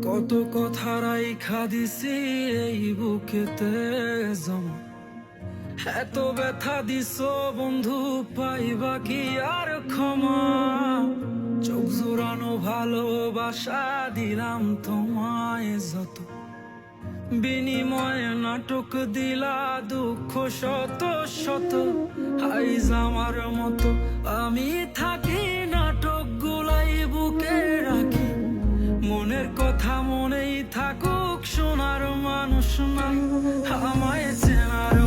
কত কথা রাইখা দিছি এই বুকেতে জমা, এত ব্যথা দিছো বন্ধু, পাইবা কি আর ক্ষমা? চোখ জোড়ানো ভালোবাসা দিলাম তোমায় যত, বিনিময়ে নাটক দিলা দুঃখ শত শত। আইজ আমার মতো আমি থাকি, নাটক গুলাই বুকে রাখি, মনের কথা মনেই থাকুক, শোনার মানুষ নাই আমায় চেনার